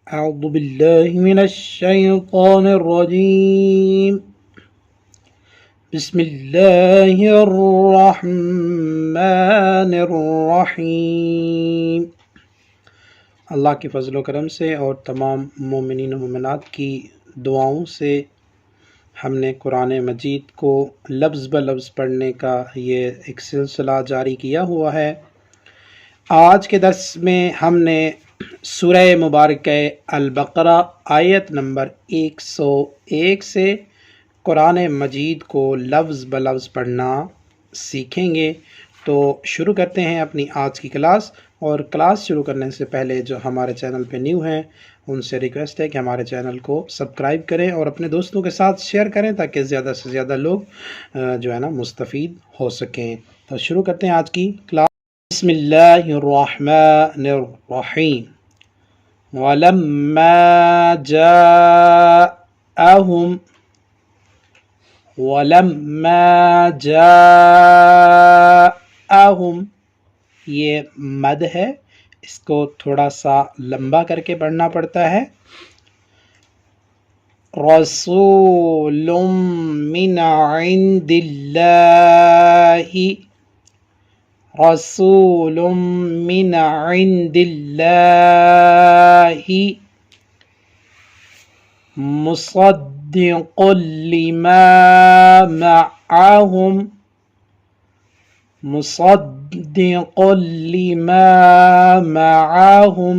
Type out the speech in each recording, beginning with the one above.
أعوذ بالله من الشيطان الرجيم بسم الله الرحمن الرحيम। अल्लाह के फ़ज़ल व करम से और तमाम मोमिनीन व मोमिनात की दुआओं से हमने कुरान मजीद को लफ्ज़ ब लफ्ज़ पढ़ने का ये एक सिलसिला जारी किया हुआ है। आज के दर्स में हमने सूरह मुबारक अल-बक़रा आयत नंबर 101 से कुरान मजीद को लफ्ज़ ब लफ्ज़ पढ़ना सीखेंगे। तो शुरू करते हैं अपनी आज की क्लास। और क्लास शुरू करने से पहले जो हमारे चैनल पे न्यू हैं उनसे रिक्वेस्ट है कि हमारे चैनल को सब्सक्राइब करें और अपने दोस्तों के साथ शेयर करें ताकि ज़्यादा से ज़्यादा लोग जो है ना मुस्तफ़ीद हो सकें। तो शुरू करते हैं आज की क्लास। बिस्मिल्लाहिर्रहमानिर्रहीम। वलम्मा जाअहुम ये मद है, इसको थोड़ा सा लंबा करके पढ़ना पड़ता है। रसूलुम मिन इंदिल्लाहि, रसूलुम मिन इंदिल्लाहि मुसद्दिक़ुल लिमा मअहुम, मुसद्दिक़ुल लिमा मअहुम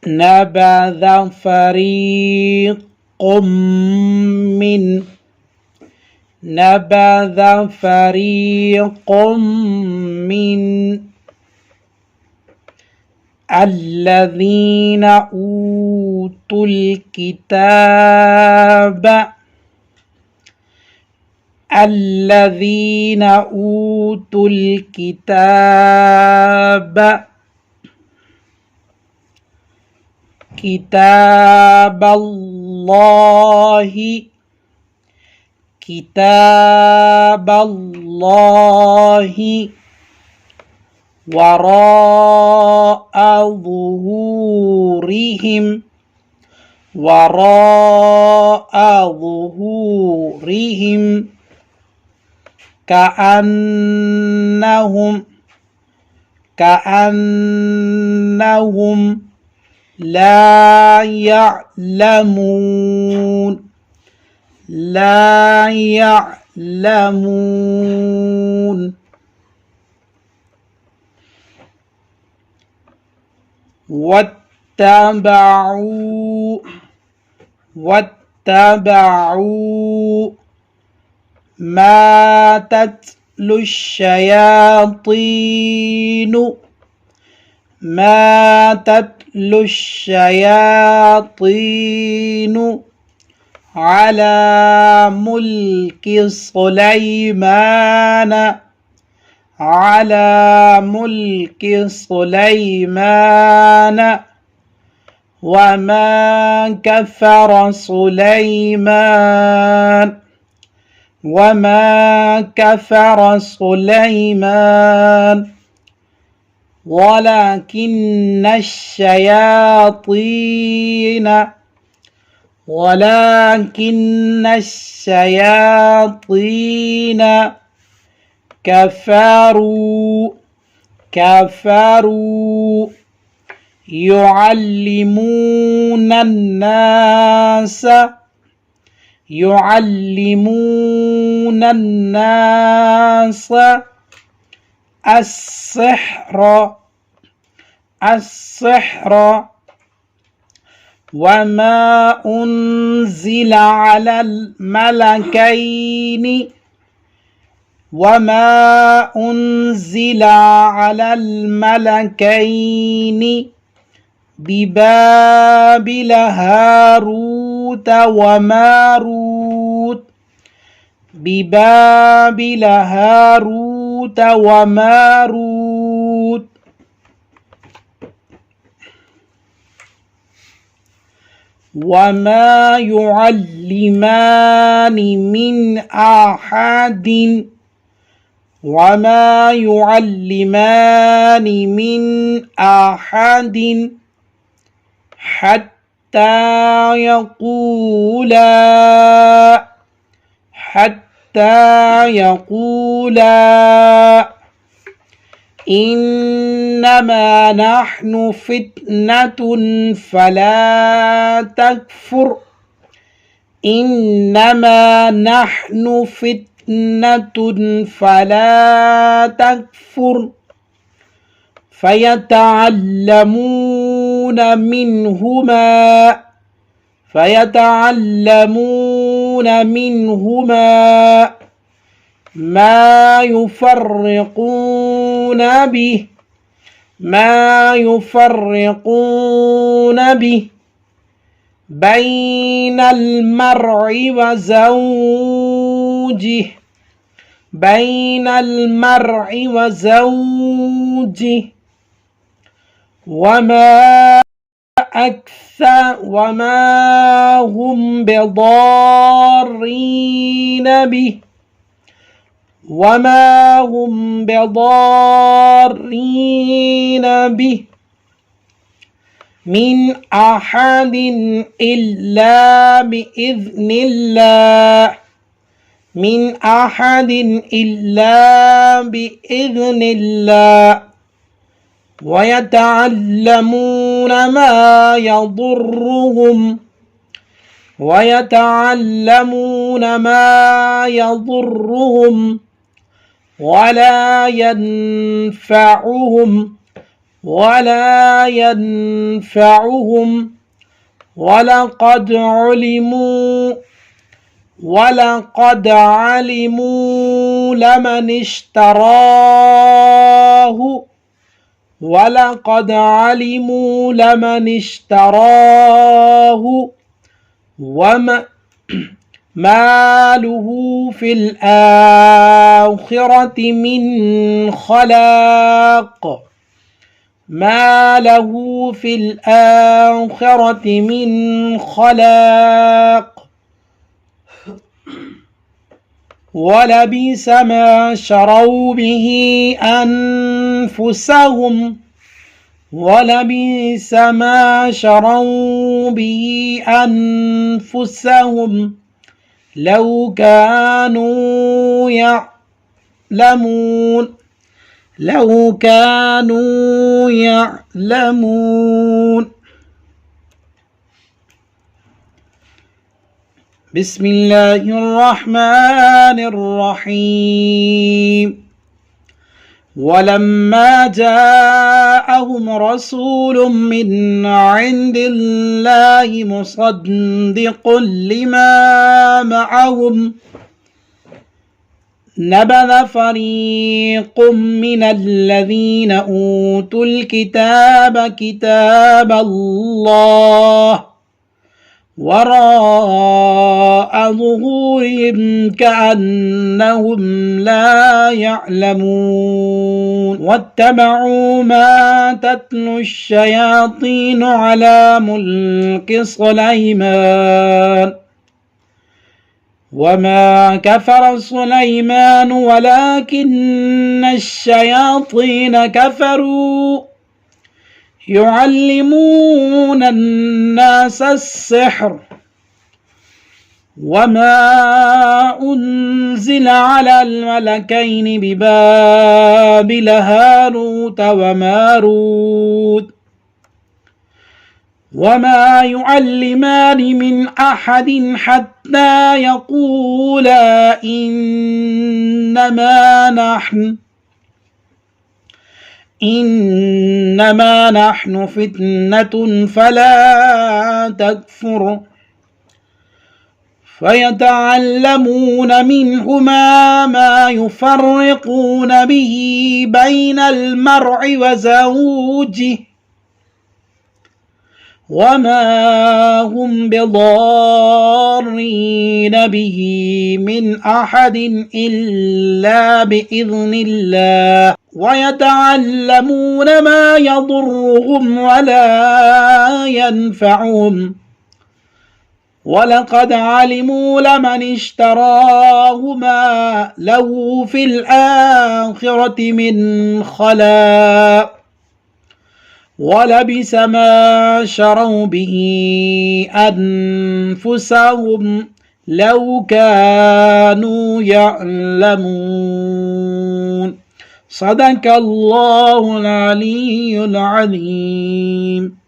नबज़ फ़रीक़ुम मिन, नबज़ फ़रीक़ुम मिन अल्लज़ीना ऊतुल किताब, अल्लज़ीना ऊतुल किताब किताबल्लाहि, किताबल्लाहि वराअ ज़ुहूरिहिम, वराअ ज़ुहूरिहिम कअन्नहुम, कअन्नहुम ला यअलमून, ला यअलमून। वत्तबअू, वत्तबअू मा तत्लुश्शयातीनु, मा तत्लुश्शयातीनु अला मुल्कि सुलैमान, अला मुल्कि सुलैमान वमा कफ़र सुलैमान, वमा कफ़र सुलैमान वलाकिन्नश्शयातीन, वलाकिन्नश्शयातीन कफ़रू, कफ़रू युअल्लिमूनन्नास, युअल्लिमूनन्नास अस्सिह्र, अस्सिह्र वमा उन्ज़िला अलल मलकैनि, वमा उन्ज़िला अलल मलकैनि बिबाबिल हारूत व मारूत, बिबाबिल हारूत व मारूत वमा युअल्लिमानि मिन अहदिन, وما يعلمان من أحد حتى يقولا إنما نحن فتنة فلا تكفر إنما نحن فتنة فلا تكفر فيتعلمون منهما ما يفرقون به بين المرء وزوجه وما هم بضارين به من أحد إلا بإذن الله ويتعلمون ما يضرهم ولا ينفعهم ولقد علموا لمن اشتراه ما له في الآخرة من خلاق ولبئس ما شروا به أنفسهم لو كانوا يعلمون بسم الله الرحمن الرحيم ولما جاءهم رسول من عند الله مصدق لما معهم نبذ فريق من الذين أوتوا الكتاب كتاب الله وراء ظهورهم كأنهم لا يعلمون واتبعوا ما تتلو الشياطين على ملك سليمان وما كفر سليمان ولكن الشياطين كفروا يعلمون الناس السحر وما أنزل على الملكين ببابل هاروت وماروت وما يعلمان من أحد حتى يقولا إنما نحن فتنة فلا تكفر فيتعلمون منهما ما يفرقون به بين المرء وزوجه وما هم بضارين به من أحد إلا بإذن الله ويتعلمون ما يضرهم ولا ولقد علموا لمن اشتراه ما له في الآخرة من خلاق ولبئس ما شروا به أنفسهم لو كانوا يعلمون. صدق الله العلي العظيم.